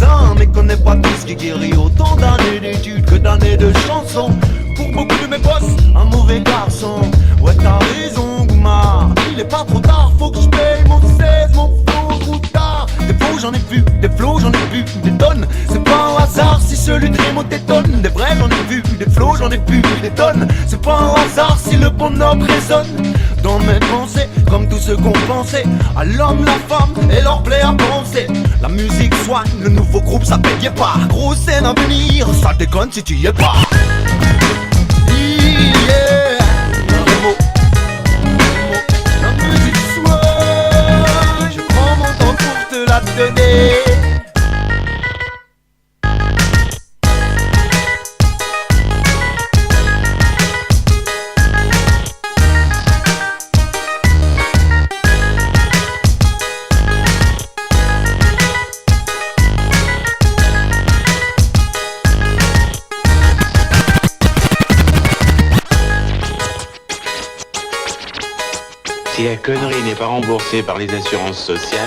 médecin, mais connaît pas tout ce qui guérit. Autant d'années d'études que d'années de chansons. Pour beaucoup de mes boss, un mauvais garçon. Ouais, t'as raison, Goumar. Il est pas trop tard, faut que je paye mon 16, mon flow trop tard. Des flows j'en ai vu, des flows j'en ai vu, des tonnes. C'est pas un hasard si celui de Remo t'étonne. Des vrais j'en ai vu, des flows j'en ai vu, des tonnes. C'est pas un hasard si le bonhomme résonne dans mes pensées, comme tous ceux qu'on pensait à l'homme, la femme et leur plaît à penser. La musique soigne, le nouveau groupe s'appelle Yepa. Grosse scène à venir, ça déconne si tu y es pas. Yeah, Remo, la musique soigne. Je prends mon temps pour te la donner. Si la connerie n'est pas remboursée par les assurances sociales,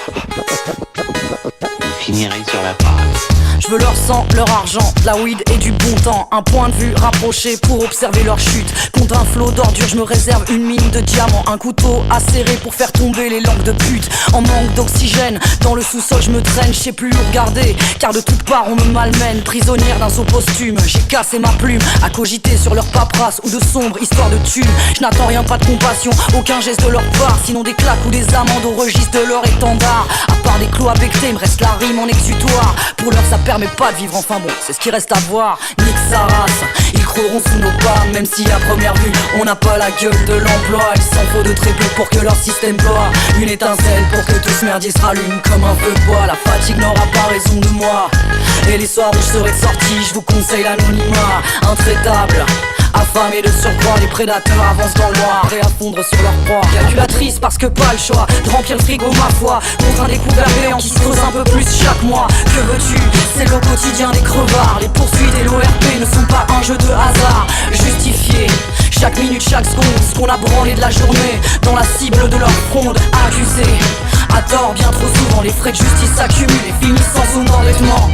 vous finirez sur la passe. Je veux leur sang, leur argent, de la weed et du bon temps. Un point de vue rapproché pour observer leur chute. Contre un flot d'ordures, je me réserve une mine de diamants. Un couteau acéré pour faire tomber les langues de pute. En manque d'oxygène, dans le sous-sol je me traîne. Je sais plus où regarder, car de toutes parts on me malmène. Prisonnière d'un saut posthume, j'ai cassé ma plume. À cogiter sur leur paperasse ou de sombres histoires de thunes. Je n'attends rien, pas de compassion, aucun geste de leur part. Sinon des claques ou des amendes au registre de leur étendard. À part des clous à becter, il me reste la rime en exutoire. Pour l'heure ça permet pas de vivre, enfin bon, c'est ce qui reste à voir. Nique sa race, ils croiront sous nos pas. Même si à première vue, on n'a pas la gueule de l'emploi. Il s'en faut de très peu pour que leur système ploie. Une étincelle pour que tout ce merdier se rallume comme un feu de bois. La fatigue n'aura pas raison de moi. Et les soirs où je serai sorti, je vous conseille l'anonymat. Intraitable, affamés de surcroît, les prédateurs avancent dans le noir, prêts à fondre sur leur proie. Calculatrice parce que pas le choix de remplir le frigo ma foi. Contre un découvert béant qui se creuse un peu plus chaque mois. Que veux-tu, c'est le quotidien des crevards. Les poursuites et l'ORP ne sont pas un jeu de hasard. Justifié, chaque minute, chaque seconde, ce qu'on a branlé de la journée. Dans la cible de leur fronde, accusés. À tort, bien trop souvent, les frais de justice s'accumulent et finissent sans son endettement.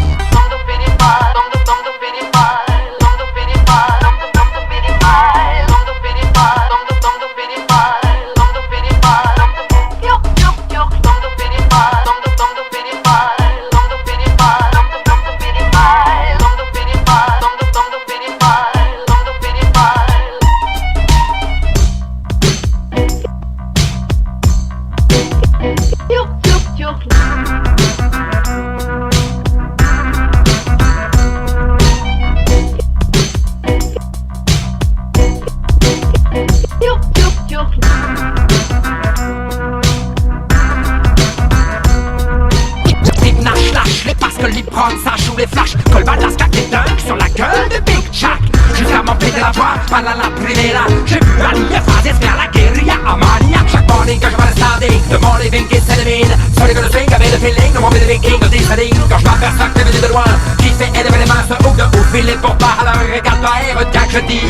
Ça joue les flashs, colbad la skack et dunk sur la gueule de Big Jack. Jusqu'à m'en péter la voix, pas la primera. J'ai vu allier phrases faire la guérilla à maniaque. Chaque morning quand je vois le standing, de mon living qui s'élimine. Sur les gars de swing avec le feeling de mon bébé viking de descending. Quand je m'aperçois que t'es venu de loin, qui fait élever les mains, se ouvre de ouf, il est pour pas. Alors regarde-toi et retiens que je dis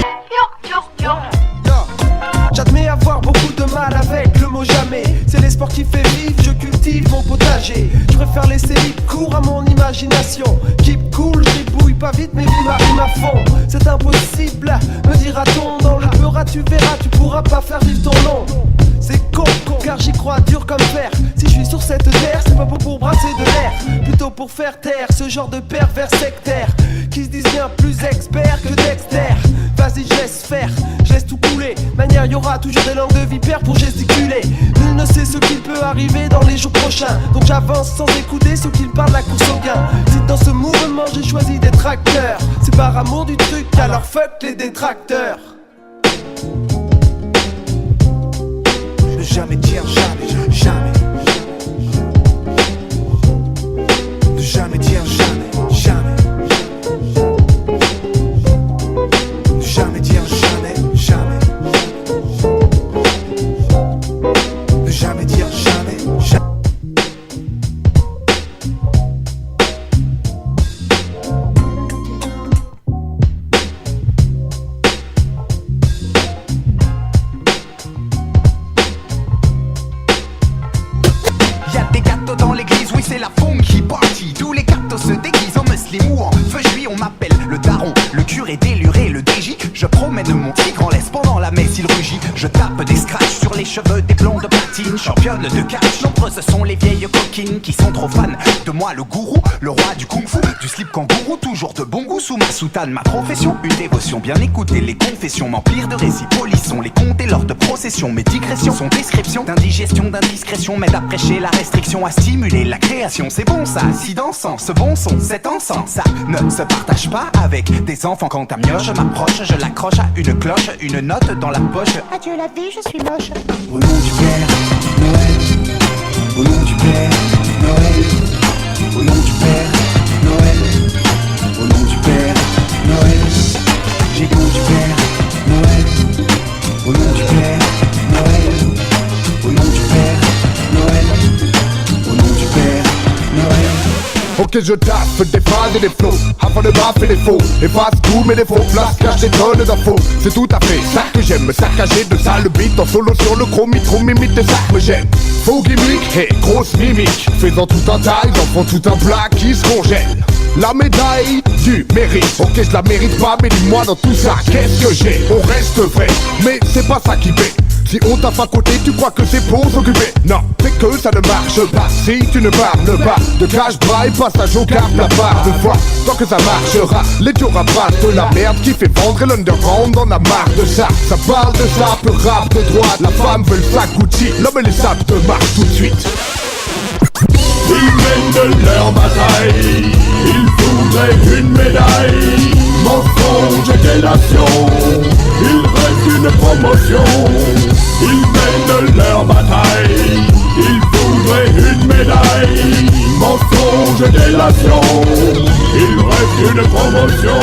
j'admets avoir beaucoup de mal avec le mot jamais. C'est les sports qui fait vivre, je cultive mon potager. Je préfère laisser libre cours à mon imagination. Keep cool, je débouille pas vite mais vie m'arrive à fond. C'est impossible, me dira-t-on. Dans le peurat tu verras, tu pourras pas faire vivre ton nom. C'est con, car j'y crois dur comme fer. Si je suis sur cette terre, c'est pas pour brasser de l'air, plutôt pour faire taire ce genre de pervers sectaires qui se disent bien plus experts que Dexter. Vas-y, je laisse faire, je laisse tout couler. Manière, y aura toujours des langues de vipère pour gesticuler. Nul ne sait ce qu'il peut arriver dans les jours prochains. Donc j'avance sans écouter ceux qui parlent la course au gain. Si dans ce mouvement j'ai choisi d'être acteur, c'est par amour du truc, alors fuck les détracteurs. Ne jamais dire jamais, jamais. Ne jamais dire jamais, jamais. Ne jamais dire jamais, jamais. Ne jamais dire jamais, jamais. personnes de cash. Nombreuses sont les vieilles coquines qui sont trop fans de moi, le gourou, le roi du kung-fu, du slip kangourou, toujours de bon goût sous ma soutane. Ma profession, une dévotion, bien écouter les confessions, m'emplir de récits, polissons les comptes et lors de procession. Mes digressions sont descriptions d'indigestion, d'indiscrétion, m'aide à prêcher la restriction, à stimuler la création. C'est bon ça, si dansant, ce bon son, cet encens, ça ne se partage pas avec des enfants. Quand à mieux je m'approche, je l'accroche à une cloche, une note dans la poche. Adieu la vie, je suis moche. Au nom du Père Noël, au nom du Père Noël, au nom du Père Noël, au nom du Père Noël, j'ai goût du Père Noël, au nom du Père Noël, au nom du Père Noël, au nom du Père Noël. Ok, je tape des phrases et des flots afin de baffer les faux. Efface tous mes défauts, place, cache des tonnes d'infos. C'est tout à fait ça que j'aime, saccager de sale beat en solo sur le chromie, trop mimite de ça que me gêne. Faux gimmick, hey, grosse mimique, faisant tout un tas, ils en font tout un plat qui se congèle. La médaille du mérite, ok je la mérite pas, mais dis-moi dans tout ça, qu'est-ce que j'ai? On reste vrai, mais c'est pas ça qui paie. Si on t'a fait à côté, tu crois que c'est pour s'occuper? Non, c'est que ça ne marche pas. Si tu ne parles pas de cash braille, passage au cap, la part de foi. Tant que ça marchera, les dieux rabattent de la merde qui fait vendre et l'underground en a marre de ça. Ça parle de ça, peu rap de droite. La femme veut le sac Gucci, l'homme et les sables te marchent tout de suite. Ils mènent de leur bataille, ils voudraient une médaille. Mensonge et délation, il reste une promotion. Ils mènent leur bataille, ils voudraient une médaille. Mensonge et délation, il reste une promotion.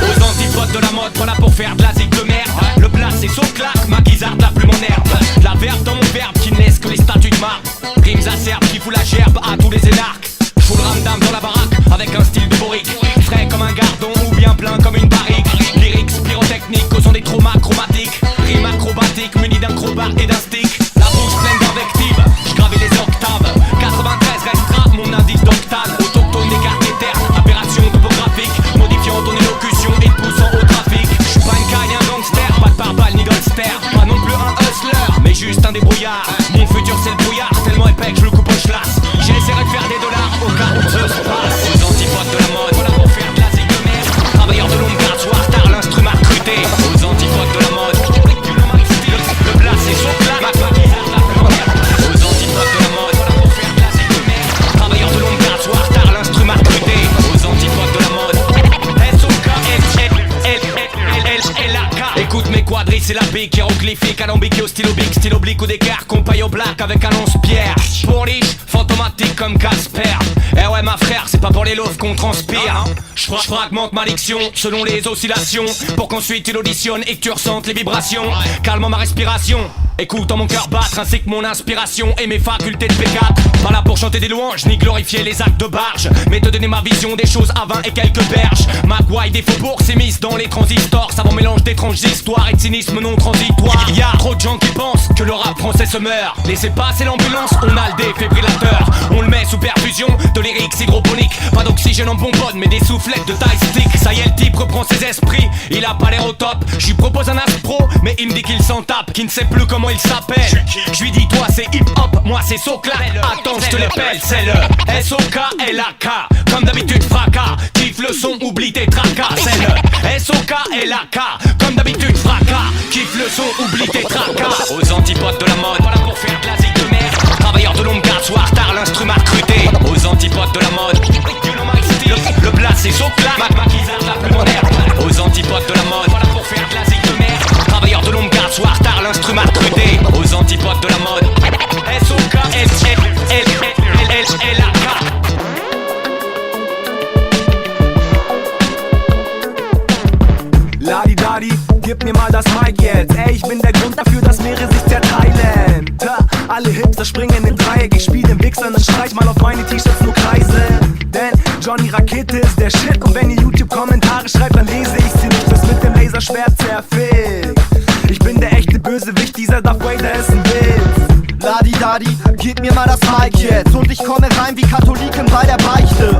Aux antipodes de la mode, voilà pour faire de la zig de merde. Le plat c'est saut claque, ma guisarde la plume en herbe. La verbe dans mon verbe qui ne laisse que les statues de marbre. Rimes acerbes qui fout la gerbe à tous les énarques. J'fous le ramdam dans la baraque avec un style de boric. Frais comme un gardon ou bien plein comme une barrique. Lyrics pyrotechniques causant des traumas chromatiques. Rimes acrobatiques munis d'un crowbar et d'un stick. La bouche pleine d'invectives, j'gravais les octaves. 93 restera mon indice d'octane. Autochtone écarté terre, aberration topographique. Modifiant ton élocution et te poussant au trafic. J'suis pas une caille, un gangster, pas de pare-balles ni gangster. Pas non plus un hustler, mais juste un débrouillard. Mon futur c'est le brouillard, tellement épais que je le coupe au schlass. J'essaierai de faire des dollars au cas où ce se passe. Aux antipodes de la mode, voilà pour faire de la zig de merde. Travailleurs de l'ombre, garde soir tard, l'instrument recruté. Aux antipodes de la mode, le plat c'est son plat, ma guisarde la plus en herbe. Aux antipodes de la mode, voilà pour faire de la zig de merde. Travailleurs de l'ombre, garde soir tard, l'instrument recruté. Aux antipodes de la mode, S-O-K-S-L-L-L-L-L-A-K. Écoute mes quadrilles, c'est la pique, hiéroglyphique, alambiqué au stylo bic, stylo oblique ou d'écart, compaille au black avec un lance-pierre. Pour liche, fantomatique comme Casper. Eh ouais ma frère, c'est pas pour les loaves qu'on transpire. J'fragmente ma diction selon les oscillations, pour qu'ensuite tu l'auditionnes et que tu ressentes les vibrations. Calmant ma respiration, écoutant mon cœur battre, ainsi que mon inspiration et mes facultés de P4. Pas là pour chanter des louanges, ni glorifier les actes de barge, mais te donner ma vision des choses à 20 et quelques berges. Magway des faubourgs s'émissent dans les transistors, savant mélange d'étranges histoires et de cynisme non transitoire. Il y a trop de gens qui pensent que le rap français se meurt. Laissez passer l'ambulance, on a le défibrillateur. On le met sous perfusion de lyrics hydroponiques. Pas d'oxygène en bonbonne, mais des soufflettes de taille stick. Ça y est, le type reprend ses esprits, il a pas l'air au top. J'lui propose un astro, mais il me dit qu'il s'en tape, qu'il ne sait plus comment il s'appelle. J'lui dis toi c'est hip hop, moi c'est so-clap. Attends, je te l'épelle, c'est le S-O-K-L-A-K. Comme d'habitude fracas, kiffe le son, oublie tes tracas. C'est le S-O-K-L-A-K. Comme d'habitude fracas, kiffe le son, oublie tes tracas. Aux antipodes de la mode, voilà pour faire de la zig de merde. Travailleurs de l'ombre, garde soir tard, l'instrument recruté. Aux antipodes de la mode, le plat c'est so-clap, ma guisarde la plus moderne. Aux antipodes de la mode, voilà pour faire de la zig de merde. Travailleurs de l'ombre, garde soir tard, l'instrument recruté. Aux antipodes de la mode, S-O-K-S-L-L-L-L-A-K. Ladi-Dadi, gib mir mal das Mic jetzt. Ey, ich bin der Grund dafür, dass Meere sich zerteilen. Alle Hipster springen in Dreieck, ich spiel den Wichsern und streich mal auf meine T-Shirts nur Kreise. Denn Johnny Rakete ist der Shit und wenn ihr YouTube-Kommentare schreibt, dann lese ich sie nicht, das mit dem Laserschwert zerfickt. Ich bin der echte Bösewicht, dieser Darth Vader ist ein Witz. Ladi-Dadi, gib mir mal das Mic jetzt und ich komme rein wie Katholiken bei der Beichte.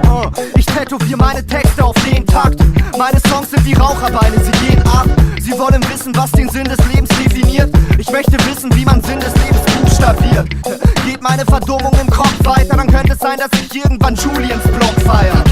Ich tätowier meine Texte auf den Takt. Meine Songs sind wie Raucherbeine, sie gehen ab. Sie wollen wissen, was den Sinn des Lebens definiert. Ich möchte wissen, wie man Sinn des Lebens buchstabiert. Geht meine Verdummung im Kopf weiter, dann könnte es sein, dass ich irgendwann Juliens Block feier.